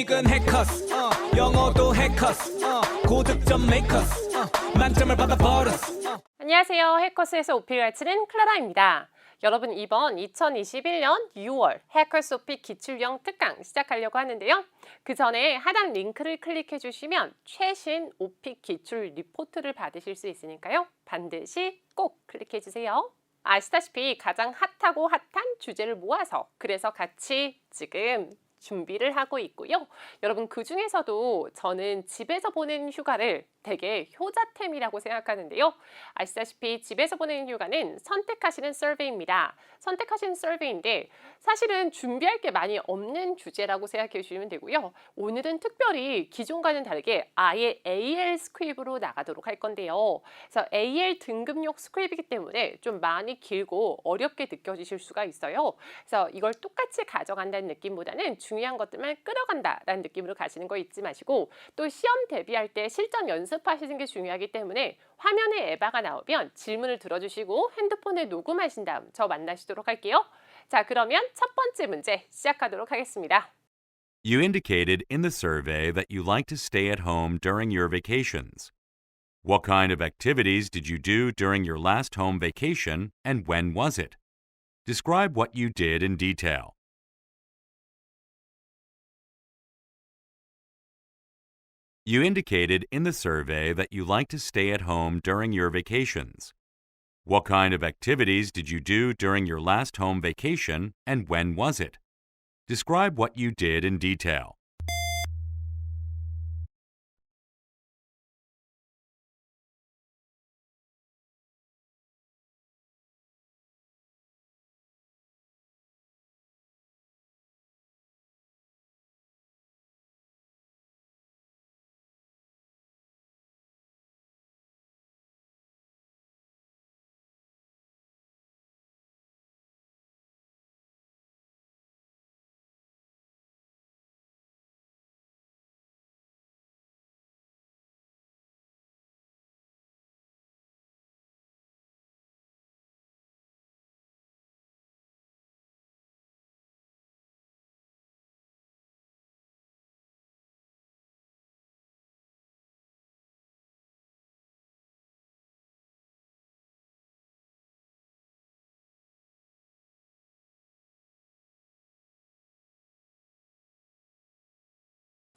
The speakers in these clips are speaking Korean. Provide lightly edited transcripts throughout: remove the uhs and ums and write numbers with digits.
토익은 해커스 영어도 해커스 고득점 메이커스 만점을 받아버렸어. 안녕하세요. 해커스에서 오피를 가르치는 클라라입니다. 여러분 이번 2021년 6월 해커스 오피 기출형 특강 시작하려고 하는데요. 그 전에 하단 링크를 클릭해 주시면 최신 오피 기출 리포트를 받으실 수 있으니까요. 반드시 꼭 클릭해 주세요. 아시다시피 가장 핫하고 핫한 주제를 모아서 그래서 같이 지금 준비를 하고 있고요. 여러분 그 중에서도 저는 집에서 보낸 휴가를 되게 효자템이라고 생각하는데요. 아시다시피 집에서 보내는 휴가는 선택하시는 서베이입니다. 선택하시는 서베이인데 사실은 준비할 게 많이 없는 주제라고 생각해 주시면 되고요. 오늘은 특별히 기존과는 다르게 아예 AL 스크립으로 나가도록 할 건데요. 그래서 AL 등급용 스크립이기 때문에 좀 많이 길고 어렵게 느껴지실 수가 있어요. 그래서 이걸 똑같이 가져간다는 느낌보다는 중요한 것들만 끌어간다라는 느낌으로 가시는 거 잊지 마시고 또 시험 대비할 때 실전 연습하시는 게 중요하기 때문에 화면에 에바가 나오면 질문을 들어주시고 핸드폰에 녹음하신 다음 저 만나시도록 할게요. 자, 그러면 첫 번째 문제 시작하도록 하겠습니다. You indicated in the survey that you like to stay at home during your vacations. What kind of activities did you do during your last home vacation and when was it? Describe what you did in detail. You indicated in the survey that you like to stay at home during your vacations. What kind of activities did you do during your last home vacation and when was it? Describe what you did in detail.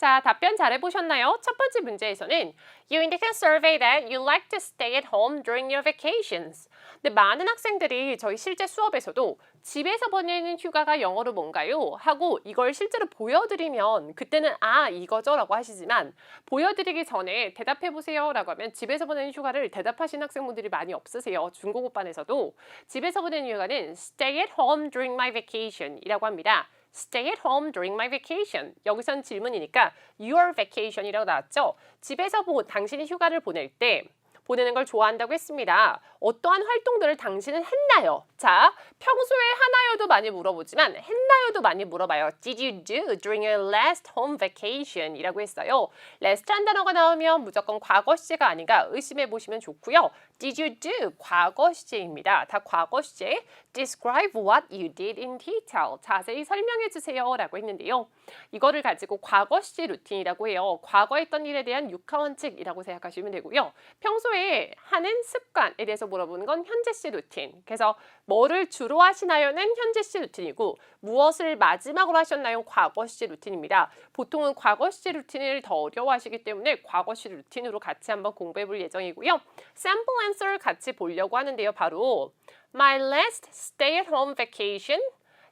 자, 답변 잘해보셨나요? 첫 번째 문제에서는 You indicate survey that you like to stay at home during your vacations. 근데 많은 학생들이 저희 실제 수업에서도 집에서 보내는 휴가가 영어로 뭔가요? 하고 이걸 실제로 보여드리면 그때는 아 이거죠 라고 하시지만 보여드리기 전에 대답해보세요 라고 하면 집에서 보내는 휴가를 대답하시는 학생분들이 많이 없으세요. 중고급반에서도 집에서 보내는 휴가는 stay at home during my vacation 이라고 합니다. Stay at home during my vacation. 여기선 질문이니까 your vacation이라고 나왔죠. 집에서 당신이 휴가를 보낼 때 보내는 걸 좋아한다고 했습니다. 어떠한 활동들을 당신은 했나요? 자, 평소에 하나요도 많이 물어보지만 했나요도 많이 물어봐요. Did you do during your last home vacation? 이라고 했어요. last한 단어가 나오면 무조건 과거 시제가 아닌가 의심해 보시면 좋고요. Did you do? 과거 시제입니다. 다 과거 시제. Describe what you did in detail. 자세히 설명해 주세요. 라고 했는데요. 이거를 가지고 과거 시제 루틴이라고 해요. 과거 했던 일에 대한 육하원칙이라고 생각하시면 되고요. 평소에 하는 습관에 대해서 물어보는 건 현재 시 루틴. 그래서 뭐를 주로 하시나요는 현재 시 루틴이고 무엇을 마지막으로 하셨나요? 과거 시 루틴입니다. 보통은 과거 시 루틴을 더 어려워하시기 때문에 과거 시 루틴으로 같이 한번 공부해 볼 예정이고요. sample answer 같이 보려고 하는데요. 바로 My last stay at home vacation.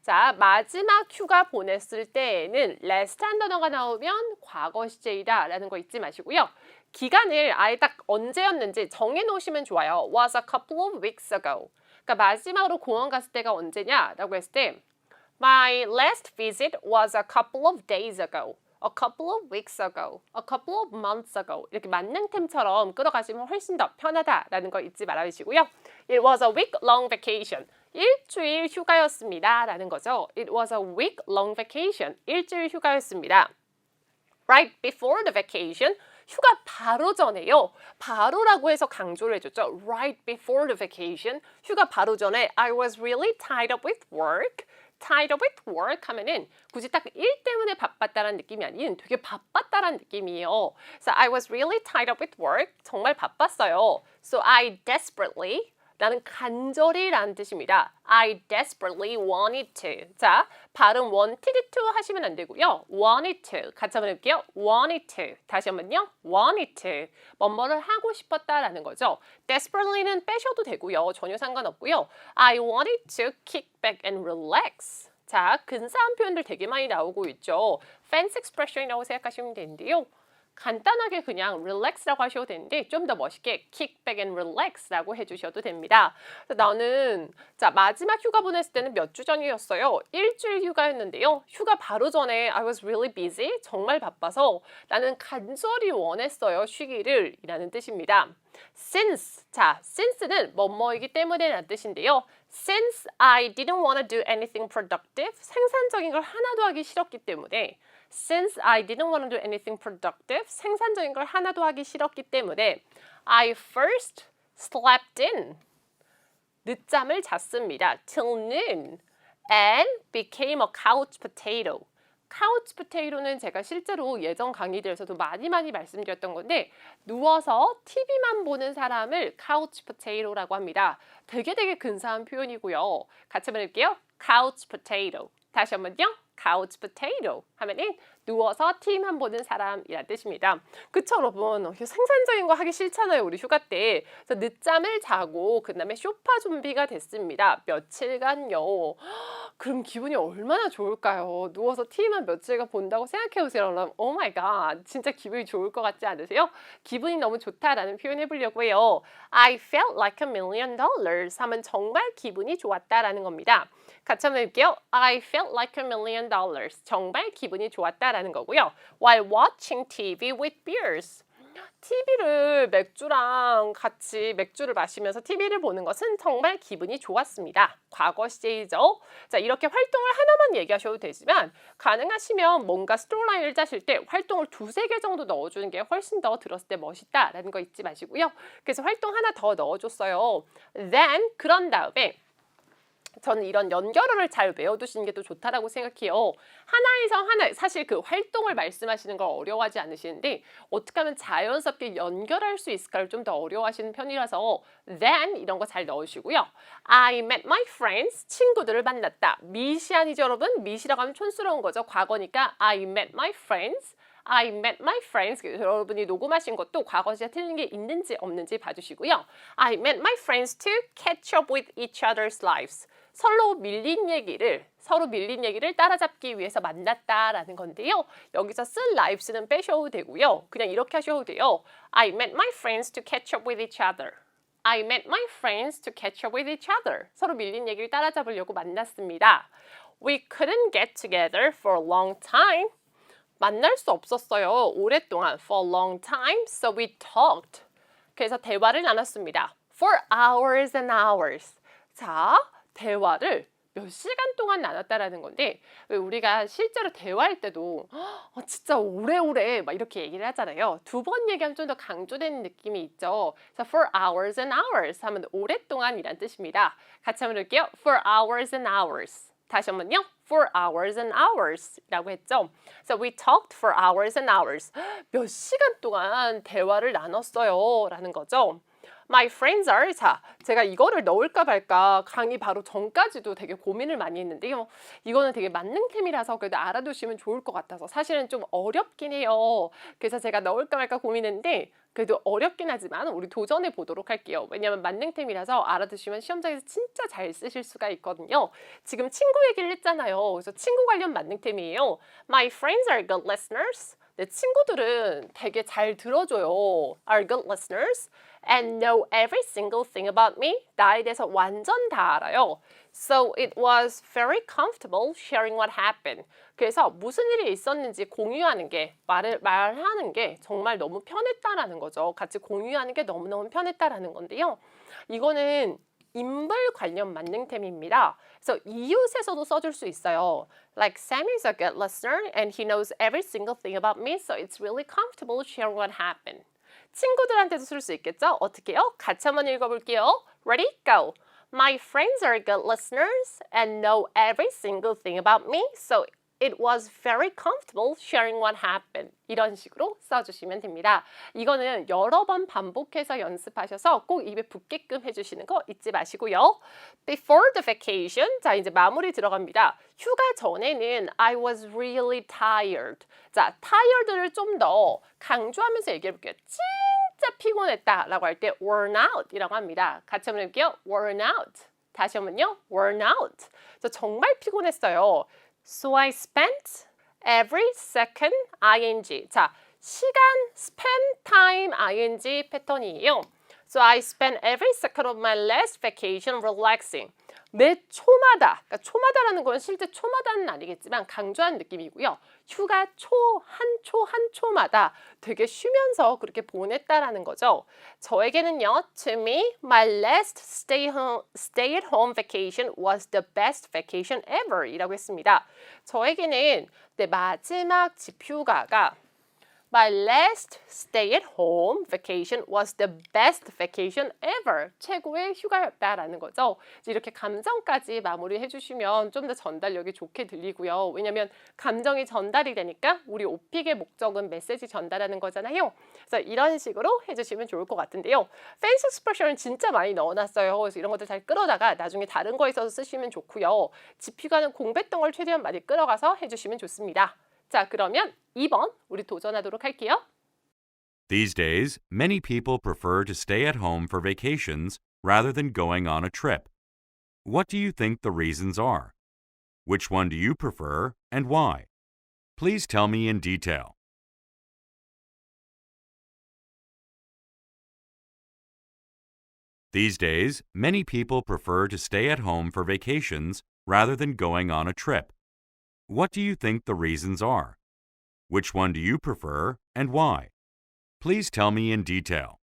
자, 마지막 휴가 보냈을 때에는 last한 단어가 나오면 과거 시제이다 라는 거 잊지 마시고요. 기간을 아예 딱 언제였는지 정해놓으시면 좋아요. Was a couple of weeks ago. 그러니까 마지막으로 공원 갔을 때가 언제냐라고 했을 때 My last visit was a couple of days ago. A couple of weeks ago. A couple of months ago. 이렇게 만능템처럼 끌어가시면 훨씬 더 편하다라는 거 잊지 말아주시고요. It was a week-long vacation. 일주일 휴가였습니다. 라는 거죠. It was a week-long vacation. 일주일 휴가였습니다. Right before the vacation. 휴가 바로 전에요. 바로라고 해서 강조를 해줬죠. Right before the vacation. 휴가 바로 전에 I was really tied up with work. tied up with work 하면은 굳이 딱 일 때문에 바빴다라는 느낌이 아닌 되게 바빴다라는 느낌이에요. So I was really tied up with work. 정말 바빴어요. So I desperately 나는 간절히 라는 뜻입니다. I desperately wanted to. 자, 발음 wanted to 하시면 안 되고요. wanted to. 같이 한번 해볼게요. wanted to. 다시 한번요. wanted to. 뭐뭐를 하고 싶었다라는 거죠. desperately는 빼셔도 되고요. 전혀 상관없고요. I wanted to kick back and relax. 자, 근사한 표현들 되게 많이 나오고 있죠. fancy expression이라고 생각하시면 되는데요. 간단하게 그냥 relax라고 하셔도 되는데 좀 더 멋있게 kick back and relax라고 해주셔도 됩니다. 나는 자 마지막 휴가 보냈을 때는 몇 주 전이었어요. 일주일 휴가였는데요. 휴가 바로 전에 I was really busy. 정말 바빠서 나는 간절히 원했어요. 쉬기를 이라는 뜻입니다. Since 자 since는 뭐뭐이기 때문에 라는 뜻인데요. Since I didn't want to do anything productive 생산적인 걸 하나도 하기 싫었기 때문에 Since I didn't want to do anything productive, 생산적인 걸 하나도 하기 싫었기 때문에 I first slept in, 늦잠을 잤습니다. Till noon and became a couch potato. couch potato는 제가 실제로 예전 강의들에서도 많이 말씀드렸던 건데 누워서 TV만 보는 사람을 couch potato라고 합니다. 되게 근사한 표현이고요. 같이 한번 해볼게요. couch potato. 다시 한번요. couch potato 하면은 누워서 TV만 보는 사람이란 뜻입니다. 그쵸 여러분? 생산적인 거 하기 싫잖아요. 우리 휴가 때. 그래서 늦잠을 자고 그 다음에 쇼파 준비가 됐습니다. 며칠간요. 그럼 기분이 얼마나 좋을까요? 누워서 TV만 며칠간 본다고 생각해보세요. 그럼 오 마이 갓 진짜 기분이 좋을 것 같지 않으세요? 기분이 너무 좋다라는 표현 해보려고 해요. I felt like $1,000,000 하면 정말 기분이 좋았다라는 겁니다. 같이 한번 해볼게요. I felt like $1,000,000. 정말 기분이 좋았다라는 거고요. While watching TV with beers. TV를 맥주랑 같이 맥주를 마시면서 TV를 보는 것은 정말 기분이 좋았습니다. 과거 시제이죠. 자, 이렇게 활동을 하나만 얘기하셔도 되지만 가능하시면 뭔가 스토리라인을 짜실 때 활동을 2-3개 정도 넣어주는 게 훨씬 더 들었을 때 멋있다라는 거 잊지 마시고요. 그래서 활동 하나 더 넣어줬어요. Then 그런 다음에 저는 이런 연결어를 잘 외워두시는 게 또 좋다라고 생각해요. 하나에서 하나, 사실 그 활동을 말씀하시는 걸 어려워하지 않으시는데 어떻게 하면 자연스럽게 연결할 수 있을까를 좀 더 어려워하시는 편이라서 then 이런 거 잘 넣으시고요. I met my friends, 친구들을 만났다. meet이 아니죠 여러분? meet이라고 하면 촌스러운 거죠. 과거니까 I met my friends. I met my friends. 여러분이 녹음하신 것도 과거 시제 틀린 게 있는지 없는지 봐주시고요. I met my friends to catch up with each other's lives. 서로 밀린 얘기를 따라잡기 위해서 만났다라는 건데요. 여기서 쓴 lives는 빼셔도 되고요. 그냥 이렇게 하셔도 돼요. I met my friends to catch up with each other. I met my friends to catch up with each other. 서로 밀린 얘기를 따라잡으려고 만났습니다. We couldn't get together for a long time. 만날 수 없었어요. 오랫동안. For a long time. So we talked. 그래서 대화를 나눴습니다. For hours and hours. 자, 대화를 몇 시간 동안 나눴다라는 건데 우리가 실제로 대화할 때도 진짜 오래오래 막 이렇게 얘기를 하잖아요. 2번 얘기하면 좀 더 강조되는 느낌이 있죠. 그래서 for hours and hours 하면 오랫동안이란 뜻입니다. 같이 한번 해볼게요. For hours and hours. 다시 한번요. For hours and hours 라고 했죠. So we talked for hours and hours. 몇 시간 동안 대화를 나눴어요 라는 거죠. My friends are. 자, 제가 이거를 넣을까 말까 강의 바로 전까지도 되게 고민을 많이 했는데요. 이거는 되게 만능템이라서 그래도 알아두시면 좋을 것 같아서 사실은 좀 어렵긴 해요. 그래서 제가 넣을까 말까 고민했는데 그래도 어렵긴 하지만 우리 도전해 보도록 할게요. 왜냐하면 만능템이라서 알아두시면 시험장에서 진짜 잘 쓰실 수가 있거든요. 지금 친구 얘기를 했잖아요. 그래서 친구 관련 만능템이에요. My friends are good listeners. 내 친구들은 되게 잘 들어줘요. Are good listeners and know every single thing about me. 나에 대해서 완전 다 알아요. So it was very comfortable sharing what happened. 그래서 무슨 일이 있었는지 공유하는 게 말하는 게 정말 너무 편했다라는 거죠. 같이 공유하는 게 너무너무 편했다라는 건데요. 이거는 인물 관련 만능템입니다. 그래서 이웃에서도 써줄 수 있어요. Like Sam is a good listener and he knows every single thing about me, so it's really comfortable sharing what happened. 친구들한테도 쓸 수 있겠죠? 어떻게요? 같이 한번 읽어볼게요. Ready? Go! My friends are good listeners and know every single thing about me, so it was very comfortable sharing what happened. 이런 식으로 써주시면 됩니다. 이거는 여러 번 반복해서 연습하셔서 꼭 입에 붙게끔 해주시는 거 잊지 마시고요. Before the vacation, 자 이제 마무리 들어갑니다. 휴가 전에는 I was really tired. 자, tired를 좀 더 강조하면서 얘기해 볼게요. 진짜 피곤했다라고 할 때 worn out이라고 합니다. 같이 한번 해볼게요. worn out. 다시 한번요. worn out. 저 정말 피곤했어요. So I spent every second ing. 자, 시간 spend time ing 패턴이에요. So I spent every second of my last vacation relaxing. 매 초마다, 그러니까 초마다라는 건 실제 초마다는 아니겠지만 강조한 느낌이고요. 휴가 한 초마다 되게 쉬면서 그렇게 보냈다라는 거죠. 저에게는요, to me, my last stay at home vacation was the best vacation ever 이라고 했습니다. 저에게는 내 마지막 집휴가가 My last stay at home vacation was the best vacation ever. 최고의 휴가였다라는 거죠. 이렇게 감정까지 마무리해 주시면 좀 더 전달력이 좋게 들리고요. 왜냐하면 감정이 전달이 되니까 우리 오픽의 목적은 메시지 전달하는 거잖아요. 그래서 이런 식으로 해주시면 좋을 것 같은데요. 팬시 익스프레션은 진짜 많이 넣어놨어요. 그래서 이런 것들 잘 끌어다가 나중에 다른 거에 있어서 쓰시면 좋고요. 집휴가는 공부했던 걸 최대한 많이 끌어가서 해주시면 좋습니다. 자, 그러면 2번 우리 도전하도록 할게요. These days, many people prefer to stay at home for vacations rather than going on a trip. What do you think the reasons are? Which one do you prefer and why? Please tell me in detail. These days, many people prefer to stay at home for vacations rather than going on a trip. What do you think the reasons are? Which one do you prefer and why? Please tell me in detail.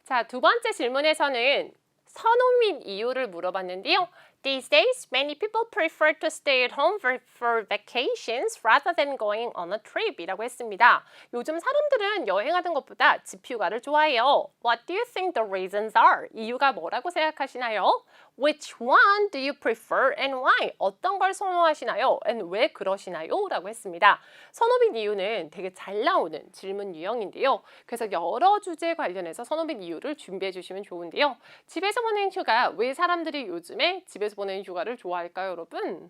자, 두 번째 질문에서는 선호민 이유를 물어봤는데요. These days, many people prefer to stay at home for vacations rather than going on a trip 이라고 했습니다. 요즘 사람들은 여행하는 것보다 집휴가를 좋아해요. What do you think the reasons are? 이유가 뭐라고 생각하시나요? Which one do you prefer and why? 어떤 걸 선호하시나요? And 왜 그러시나요? 라고 했습니다. 선호빈 이유는 되게 잘 나오는 질문 유형인데요. 그래서 여러 주제 관련해서 선호빈 이유를 준비해 주시면 좋은데요. 집에서 보낸 휴가, 왜 사람들이 요즘에 집에서 보내는 휴가를 좋아할까요, 여러분?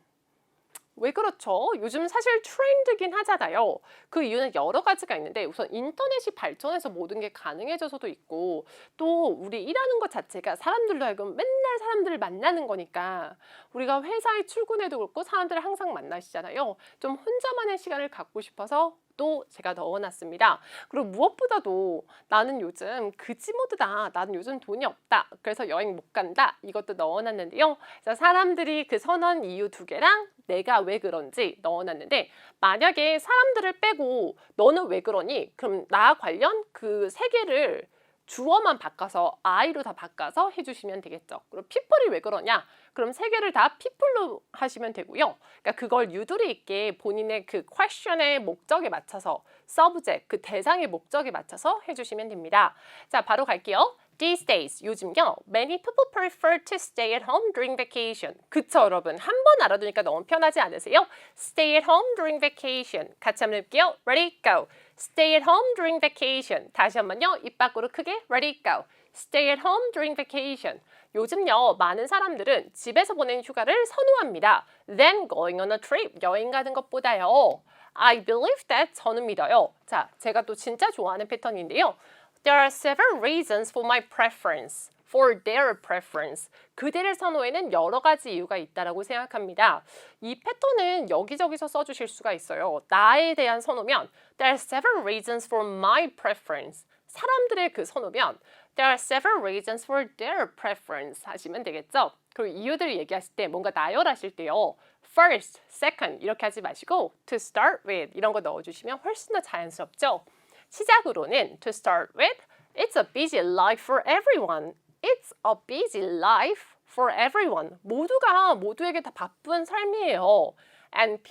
왜 그렇죠? 요즘 사실 트렌드긴 하잖아요. 그 이유는 여러 가지가 있는데 우선 인터넷이 발전해서 모든 게 가능해져서도 있고 또 우리 일하는 것 자체가 사람들로 하여금 맨날 사람들을 만나는 거니까 우리가 회사에 출근해도 그렇고 사람들을 항상 만나시잖아요. 좀 혼자만의 시간을 갖고 싶어서 또 제가 넣어놨습니다. 그리고 무엇보다도 나는 요즘 그지 모드다. 나는 요즘 돈이 없다. 그래서 여행 못 간다. 이것도 넣어놨는데요. 사람들이 그 선언 이유 두 개랑 내가 왜 그런지 넣어놨는데 만약에 사람들을 빼고 너는 왜 그러니? 그럼 나 관련 그 세 개를 주어만 바꿔서 I로 다 바꿔서 해주시면 되겠죠. 그리고 people이 왜 그러냐? 그럼 세 개를 다 people로 하시면 되고요. 그러니까 그걸 유두리 있게 본인의 그 question의 목적에 맞춰서 subject, 그 대상의 목적에 맞춰서 해주시면 됩니다. 자, 바로 갈게요. These days, 요즘요. Many people prefer to stay at home during vacation. 그쵸, 여러분? 한 번 알아두니까 너무 편하지 않으세요? Stay at home during vacation. 같이 한번 해볼게요. Ready, go. Stay at home during vacation. 다시 한번요. 입 밖으로 크게. Ready, go. stay at home during vacation. 요즘요, 많은 사람들은 집에서 보내는 휴가를 선호합니다. than going on a trip, 여행 가는 것보다요. I believe that, 저는 믿어요. 자, 제가 또 진짜 좋아하는 패턴인데요. There are several reasons for my preference. For their preference. 그들의 선호에는 여러 가지 이유가 있다라고 생각합니다. 이 패턴은 여기저기서 써주실 수가 있어요. 나에 대한 선호면 There are several reasons for my preference. 사람들의 그 선호면 There are several reasons for their preference 하시면 되겠죠. 그리고 이유들을 얘기하실 때 뭔가 나열하실 때요. First, second 이렇게 하지 마시고 to start with 이런 거 넣어주시면 훨씬 더 자연스럽죠. 시작으로는 to start with It's a busy life for everyone. It's a busy life for everyone. 모두에게 다 바쁜 삶이에요. And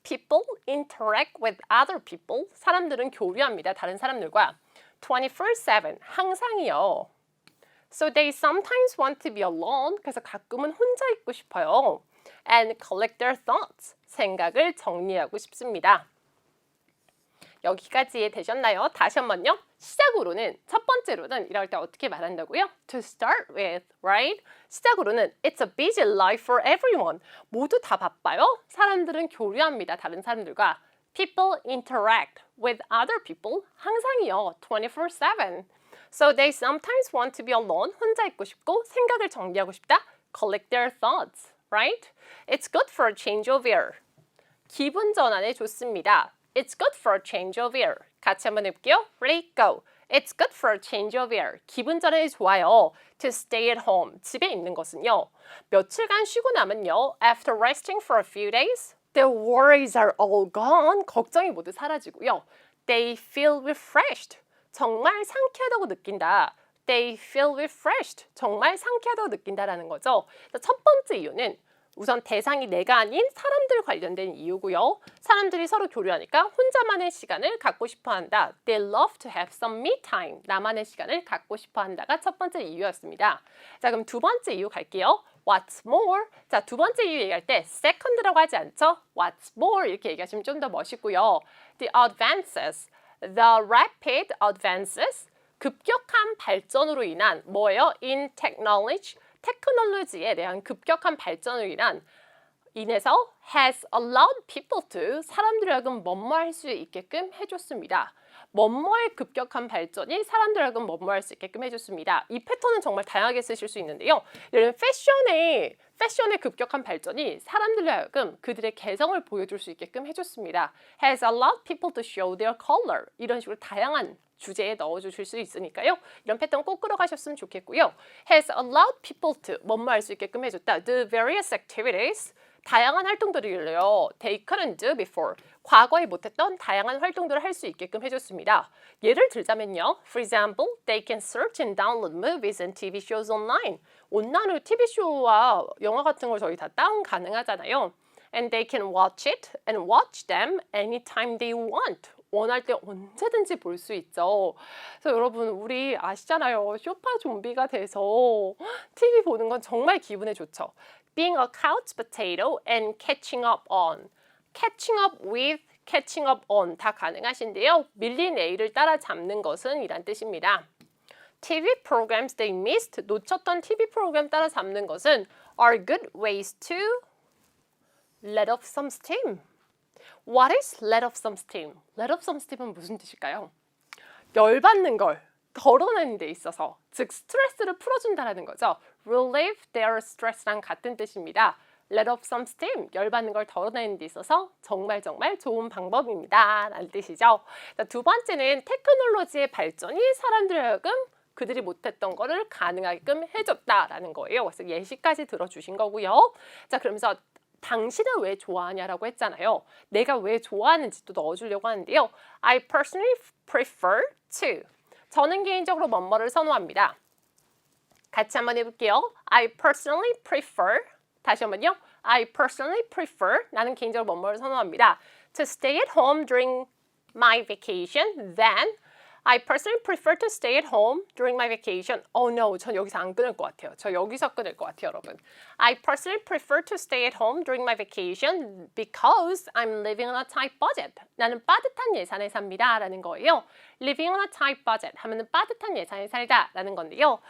people interact with other people. 사람들은 교류합니다. 다른 사람들과. 24/7, 항상이요. So they sometimes want to be alone. 그래서 가끔은 혼자 있고 싶어요. And collect their thoughts. 생각을 정리하고 싶습니다. 여기까지 되셨나요? 다시 한번요. 시작으로는 첫 번째로는 이럴 때 어떻게 말한다고요? To start with, right? 시작으로는 It's a busy life for everyone. 모두 다 바빠요. 사람들은 교류합니다. 다른 사람들과. People interact with other people. 항상이요. 24/7. So they sometimes want to be alone. 혼자 있고 싶고 생각을 정리하고 싶다. Collect their thoughts, right? It's good for a change of air. 기분 전환에 좋습니다. It's good for a change of air. 같이 한번 해볼게요. Ready, go. It's good for a change of air. 기분 전환이 좋아요. To stay at home. 집에 있는 것은요. 며칠간 쉬고 나면요. After resting for a few days, their worries are all gone. 걱정이 모두 사라지고요. They feel refreshed. 정말 상쾌하다고 느낀다. They feel refreshed. 정말 상쾌하다고 느낀다라는 거죠. 첫 번째 이유는 우선 대상이 내가 아닌 사람들 관련된 이유고요. 사람들이 서로 교류하니까 혼자만의 시간을 갖고 싶어 한다. They love to have some me time. 나만의 시간을 갖고 싶어 한다가 첫 번째 이유였습니다. 자, 그럼 두 번째 이유 갈게요. What's more? 자, 두 번째 이유 얘기할 때 second라고 하지 않죠? What's more? 이렇게 얘기하시면 좀 더 멋있고요. The advances. The rapid advances. 급격한 발전으로 인한 뭐예요? In technology. 테크놀로지에 대한 급격한 발전으로 인해서 has allowed people to 사람들을 하여금 뭐뭐할 수 있게끔 해줬습니다. 뭐뭐의 급격한 발전이 사람들을 하여금 뭐뭐할 수 있게끔 해줬습니다. 이 패턴은 정말 다양하게 쓰실 수 있는데요. 예를 들면 패션의 급격한 발전이 사람들을 하여금 그들의 개성을 보여줄 수 있게끔 해줬습니다. has allowed people to show their color 이런 식으로 다양한 주제에 넣어주실 수 있으니까요. 이런 패턴 꼭 끌어가셨으면 좋겠고요. has allowed people to 뭐뭐 할 수 있게끔 해줬다. do various activities 다양한 활동들을요. they couldn't do before 과거에 못했던 다양한 활동들을 할 수 있게끔 해줬습니다. 예를 들자면요. For example, they can search and download movies and TV shows online. 온라인으로 TV쇼와 영화 같은 걸 저희 다 다운 가능하잖아요. And they can watch it and watch them anytime they want. 원할 때 언제든지 볼 수 있죠. 그래서 여러분 우리 아시잖아요. 쇼파 좀비가 돼서 TV 보는 건 정말 기분에 좋죠. Being a couch potato and catching up on. Catching up with, catching up on 다 가능하신데요. 밀린 A를 따라잡는 것은 이란 뜻입니다. TV programs they missed, 놓쳤던 TV 프로그램 따라잡는 것은 are good ways to let off some steam. What is let off some steam? Let off some steam은 무슨 뜻일까요? 열받는 걸 덜어내는 데 있어서 즉 스트레스를 풀어준다라는 거죠. Relieve their stress랑 같은 뜻입니다. Let off some steam, 열받는 걸 덜어내는 데 있어서 정말 좋은 방법입니다. 라는 뜻이죠. 자, 두 번째는 테크놀로지의 발전이 사람들을 하여금 그들이 못했던 거를 가능하게끔 해줬다라는 거예요. 그래서 예시까지 들어주신 거고요. 자, 그러면서 당신은 왜 좋아하냐라고 했잖아요. 내가 왜 좋아하는지도 넣어주려고 하는데요. I personally prefer to. 저는 개인적으로 뭐뭐를 선호합니다. 같이 한번 해볼게요. I personally prefer. 다시 한번요. I personally prefer. 나는 개인적으로 뭐뭐를 선호합니다. To stay at home during my vacation than I personally prefer to stay at home during my vacation. Oh no, 전 여기서 안 끊을 것 같아요. 저 여기서 끊을 것 같아요, 여러분. I personally prefer to stay at home during my vacation because I'm living on a tight budget. 나는 빠듯한 예산에 삽니다. 라는 거예요. Living on a tight budget 하면은 빠듯한 예산에 살다 라는 건데요.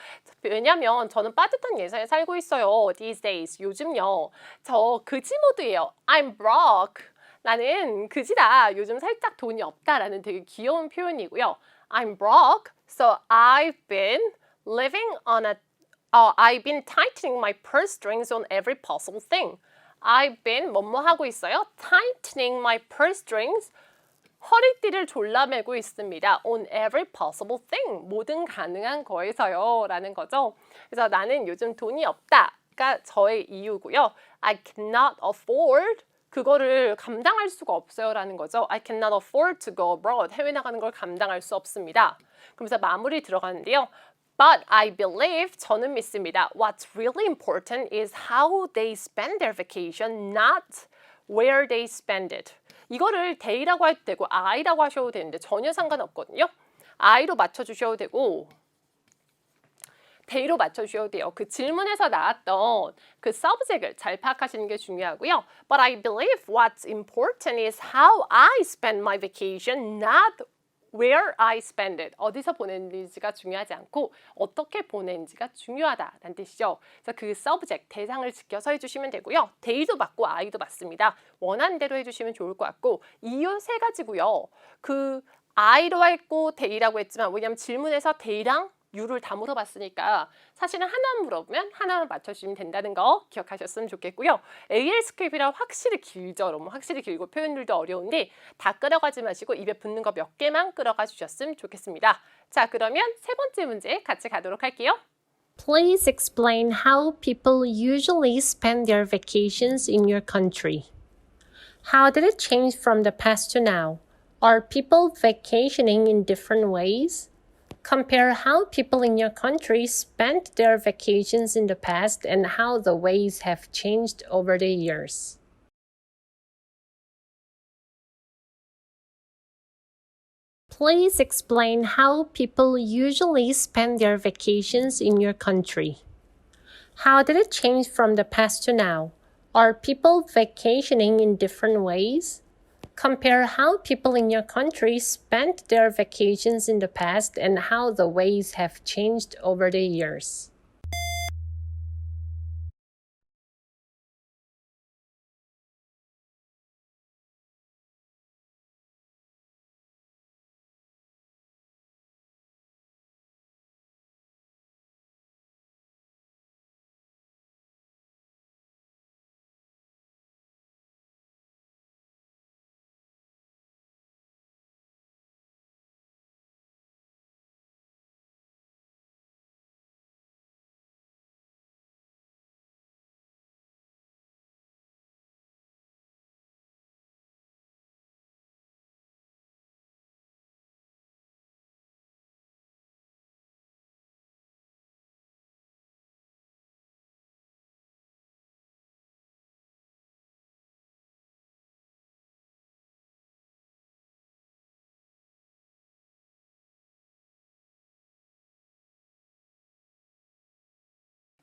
왜냐면 저는 빠듯한 예산에 살고 있어요. These days. 요즘요. 저 그지 모드예요. I'm broke. 나는 그지다. 요즘 살짝 돈이 없다라는 되게 귀여운 표현이고요. I'm broke, so I've been living on I've been tightening my purse strings on every possible thing. I've been 뭐뭐 하고 있어요? Tightening my purse strings. 허리띠를 졸라매고 있습니다. On every possible thing. 모든 가능한 거에서요. 라는 거죠. 그래서 나는 요즘 돈이 없다가 저의 이유고요. I cannot afford. 그거를 감당할 수가 없어요. 라는 거죠. I cannot afford to go abroad. 해외 나가는 걸 감당할 수 없습니다. 그러면서 마무리 들어가는데요. But I believe, 저는 믿습니다. What's really important is how they spend their vacation, not where they spend it. 이거를 they라고 해도 되고 I라고 하셔도 되는데 전혀 상관없거든요. I로 맞춰주셔도 되고 they로 맞춰주셔도 돼요. 그 질문에서 나왔던 그 subject을 잘 파악하시는 게 중요하고요. But I believe what's important is how I spend my vacation, not where I spend it. 어디서 보내는지가 중요하지 않고 어떻게 보내는지가 중요하다라는 뜻이죠. 그래서 그 subject, 대상을 지켜서 해주시면 되고요. they도 맞고 I도 맞습니다. 원하는 대로 해주시면 좋을 것 같고 이유 세 가지고요. 그 I로 했고 they라고 했지만 왜냐하면 질문에서 they랑 you를 다 물어봤으니까 사실은 하나만 물어보면 하나만 맞춰주시면 된다는 거 기억하셨으면 좋겠고요. AL 스크립이라 확실히 길죠. 여러분 확실히 길고 표현들도 어려운데 다 끌어가지 마시고 입에 붙는 거 몇 개만 끌어가 주셨으면 좋겠습니다. 자, 그러면 세 번째 문제 같이 가도록 할게요. Please explain how people usually spend their vacations in your country. How did it change from the past to now? Are people vacationing in different ways? Compare how people in your country spent their vacations in the past and how the ways have changed over the years. Please explain how people usually spend their vacations in your country. How did it change from the past to now? Are people vacationing in different ways? Compare how people in your country spent their vacations in the past and how the ways have changed over the years.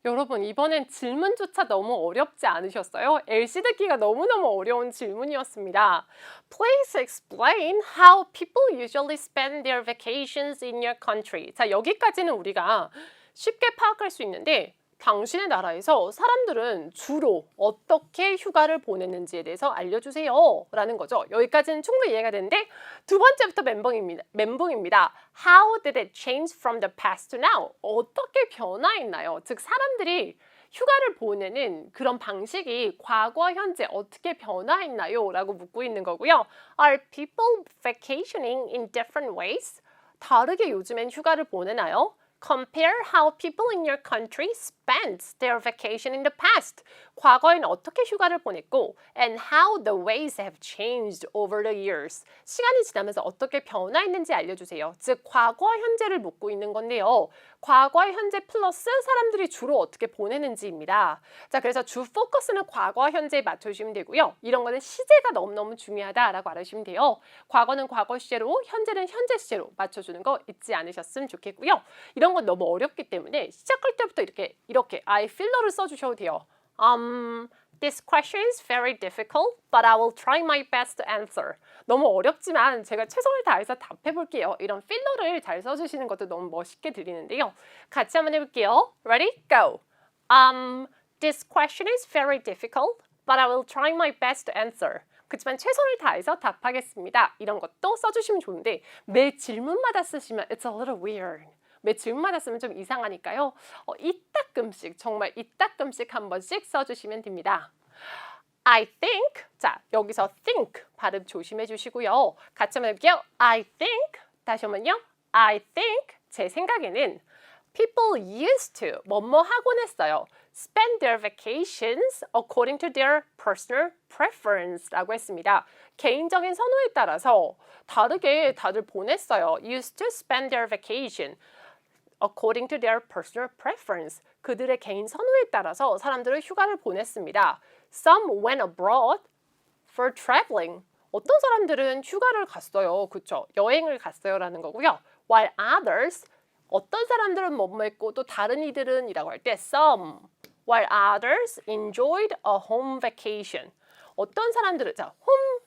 여러분 이번엔 질문조차 너무 어렵지 않으셨어요? LC 듣기가 너무너무 어려운 질문이었습니다. Please explain how people usually spend their vacations in your country. 자, 여기까지는 우리가 쉽게 파악할 수 있는데 당신의 나라에서 사람들은 주로 어떻게 휴가를 보내는지에 대해서 알려주세요 라는 거죠. 여기까지는 충분히 이해가 되는데 두 번째부터 멘붕입니다. How did it change from the past to now? 어떻게 변화했나요? 즉 사람들이 휴가를 보내는 그런 방식이 과거, 현재 어떻게 변화했나요? 라고 묻고 있는 거고요. Are people vacationing in different ways? 다르게 요즘엔 휴가를 보내나요? Compare how people in your country spent their vacation in the past. 과거에는 어떻게 휴가를 보냈고 and how the ways have changed over the years. 시간이 지나면서 어떻게 변화했는지 알려주세요. 즉 과거와 현재를 묻고 있는 건데요. 과거와 현재 플러스 사람들이 주로 어떻게 보내는지입니다. 자, 그래서 주 포커스는 과거와 현재에 맞춰주시면 되고요. 이런 거는 시제가 너무너무 중요하다라고 알아주시면 돼요. 과거는 과거 시제로, 현재는 현재 시제로 맞춰주는 거 잊지 않으셨으면 좋겠고요. 이런 건 너무 어렵기 때문에 시작할 때부터 이렇게 I feel러를 써주셔도 돼요. This question is very difficult, but I will try my best to answer. 너무 어렵지만 제가 최선을 다해서 답해 볼게요. 이런 필러를 잘 써주시는 것도 너무 멋있게 들리는데요. 같이 한번 해볼게요. Ready? Go. This question is very difficult, but I will try my best to answer. 그렇지만 최선을 다해서 답하겠습니다. 이런 것도 써주시면 좋은데 매 질문마다 쓰시면 it's a little weird. 매 질문마다 쓰면 좀 이상하니까요. 이따끔씩 정말 이따끔씩 한 번씩 써주시면 됩니다. I think, 자 여기서 think 발음 조심해 주시고요. 같이 한번 해볼게요. I think, 다시 한번요. I think, 제 생각에는 people used to, 뭐뭐 하곤 했어요. spend their vacations according to their personal preference 라고 했습니다. 개인적인 선호에 따라서 다르게 다들 보냈어요. used to spend their vacation according to their personal preference. 그들의 개인 선호에 따라서 사람들은 휴가를 보냈습니다. Some went abroad for traveling. 어떤 사람들은 휴가를 갔어요. 그렇죠? 여행을 갔어요라는 거고요. While others, 어떤 사람들은 뭐뭐 했고 또 다른 이들은 이라고 할 때 some. While others enjoyed a home vacation. 어떤 사람들은 자, home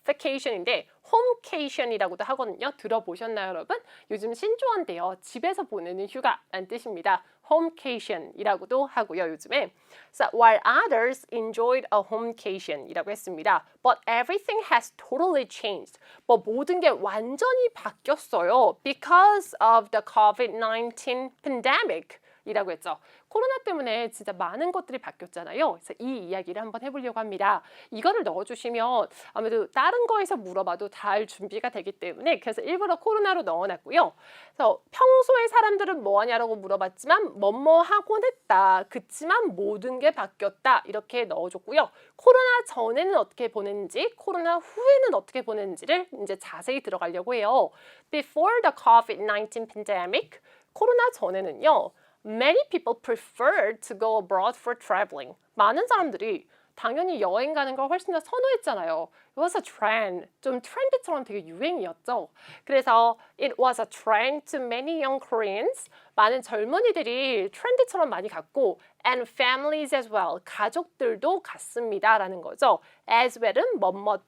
vacation인데 homecation이라고도 하거든요. 들어보셨나요, 여러분? 요즘 신조어인데요. 집에서 보내는 휴가라는 뜻입니다. homecation이라고도 하고요, 요즘에. So, while others enjoyed a homecation이라고 했습니다. But everything has totally changed. 뭐 모든 게 완전히 바뀌었어요. Because of the COVID-19 pandemic. 이라고 했죠. 코로나 때문에 진짜 많은 것들이 바뀌었잖아요. 그래서 이 이야기를 한번 해보려고 합니다. 이거를 넣어주시면 아무래도 다른 거에서 물어봐도 잘 준비가 되기 때문에 그래서 일부러 코로나로 넣어놨고요. 그래서 평소에 사람들은 뭐 하냐라고 물어봤지만 뭐뭐 하곤 했다. 그치만 모든 게 바뀌었다. 이렇게 넣어줬고요. 코로나 전에는 어떻게 보냈는지, 코로나 후에는 어떻게 보냈는지를 이제 자세히 들어가려고 해요. Before the COVID-19 pandemic, 코로나 전에는요. Many people preferred to go abroad for traveling. 많은 사람들이 당연히 여행 가는 걸 훨씬 더 선호했잖아요. It was a trend. 좀 트렌드처럼 되게 유행이었죠. 그래서 it was a trend to many young Koreans. 많은 젊은이들이 트렌드처럼 많이 갔고 and families as well. 가족들도 갔습니다. 라는 거죠. As well은 뭐뭐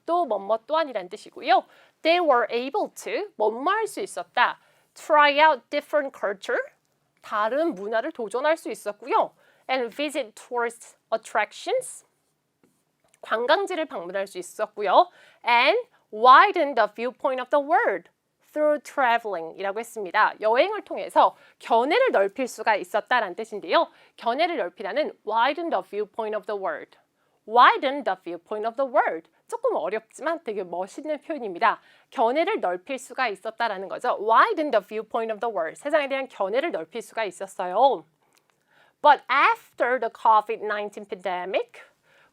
또한이라는 뜻이고요. They were able to, 뭐뭐 할 수 있었다. Try out different culture. 다른 문화를 도전할 수 있었고요. And visit tourist attractions. 관광지를 방문할 수 있었고요. And widen the viewpoint of the world through traveling 이라고 했습니다. 여행을 통해서 견해를 넓힐 수가 있었다라는 뜻인데요. 견해를 넓히라는 widen the viewpoint of the world. Widen the viewpoint of the world. 조금 어렵지만 되게 멋있는 표현입니다. 견해를 넓힐 수가 있었다라는 거죠. Widen the viewpoint of the world. 세상에 대한 견해를 넓힐 수가 있었어요. But after the COVID-19 pandemic,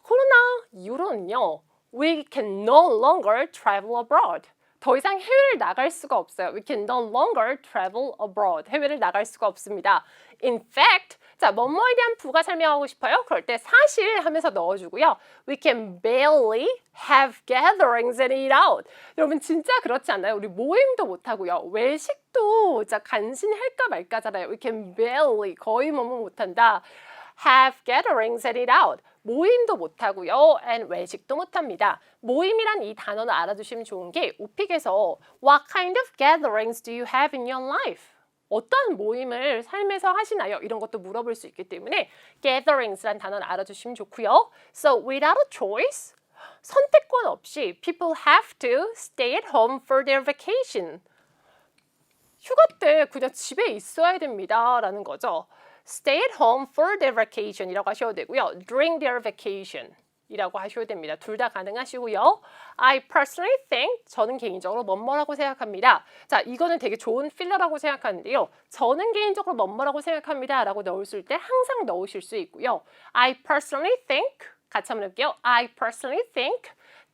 코로나 이후로는요. We can no longer travel abroad. 더 이상 해외를 나갈 수가 없어요. We can no longer travel abroad. 해외를 나갈 수가 없습니다. In fact, 자, 뭐뭐에 대한 부가 설명하고 싶어요? 그럴 때 사실 하면서 넣어주고요. We can barely have gatherings and eat out. 여러분 진짜 그렇지 않나요? 우리 모임도 못하고요. 외식도 진짜 간신할까 말까잖아요. We can barely, 거의 뭐뭐 못한다. Have gatherings and eat out. 모임도 못하고요. and 외식도 못합니다. 모임이란 이 단어는 알아두시면 좋은 게 오픽에서 What kind of gatherings do you have in your life? 어떤 모임을 삶에서 하시나요? 이런 것도 물어볼 수 있기 때문에 gatherings란 단어는 알아두시면 좋고요. So without a choice, 선택권 없이 people have to stay at home for their vacation. 휴가 때 그냥 집에 있어야 됩니다. 라는 거죠. Stay at home for their vacation 이라고 하셔도 되고요. During their vacation. 이라고 하셔도 됩니다. 둘 다 가능하시고요. I personally think, 저는 개인적으로 뭐뭐라고 생각합니다. 자, 이거는 되게 좋은 필러라고 생각하는데요. 저는 개인적으로 뭐뭐라고 생각합니다 라고 넣으실 때 항상 넣으실 수 있고요. I personally think, 같이 한번 해볼게요. I personally think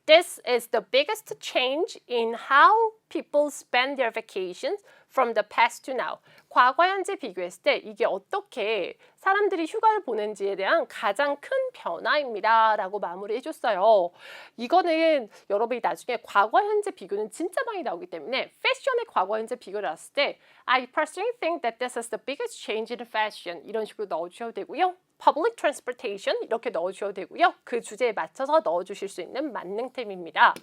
this is the biggest change in how people spend their vacations from the past to now. 과거 현재 비교했을 때 이게 어떻게 사람들이 휴가를 보낸지에 대한 가장 큰 변화입니다 라고 마무리해 줬어요. 이거는 여러분이 나중에 과거 현재 비교는 진짜 많이 나오기 때문에 패션의 과거 현재 비교를 했을 때 I personally think that this is the biggest change in fashion 이런 식으로 넣어주셔도 되고요. Public transportation 이렇게 넣어주셔도 되고요. 그 주제에 맞춰서 넣어주실 수 있는 만능템입니다.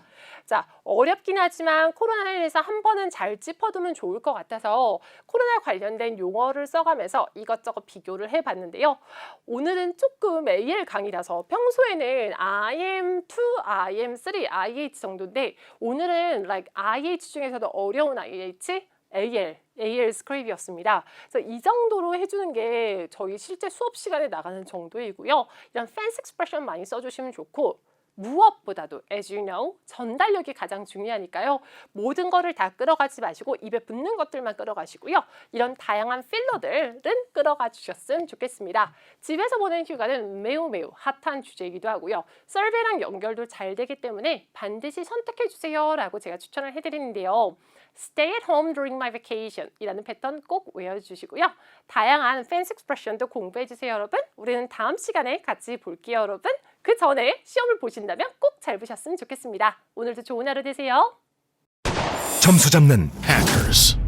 자, 어렵긴 하지만 코로나에 대해서 한 번은 잘 짚어두면 좋을 것 같아서 코로나 관련된 용어를 써가면서 이것저것 비교를 해봤는데요. 오늘은 조금 AL 강의라서 평소에는 IM2, IM3, IH 정도인데 오늘은 like IH 중에서도 어려운 IH, AL 스크립이었습니다. 그래서 이 정도로 해주는 게 저희 실제 수업 시간에 나가는 정도이고요. 이런 fancy expression 많이 써주시면 좋고 무엇보다도 as you know 전달력이 가장 중요하니까요. 모든 거를 다 끌어가지 마시고 입에 붙는 것들만 끌어가시고요. 이런 다양한 필러들은 끌어가 주셨으면 좋겠습니다. 집에서 보낸 휴가는 매우 핫한 주제이기도 하고요. 서베이랑 연결도 잘 되기 때문에 반드시 선택해 주세요 라고 제가 추천을 해드리는데요. Stay at home during my vacation 이라는 패턴 꼭 외워주시고요. 다양한 fancy expression도 공부해주세요 여러분. 우리는 다음 시간에 같이 볼게요 여러분. 그 전에 시험을 보신다면 꼭 잘 보셨으면 좋겠습니다. 오늘도 좋은 하루 되세요. 점수 잡는 Hackers.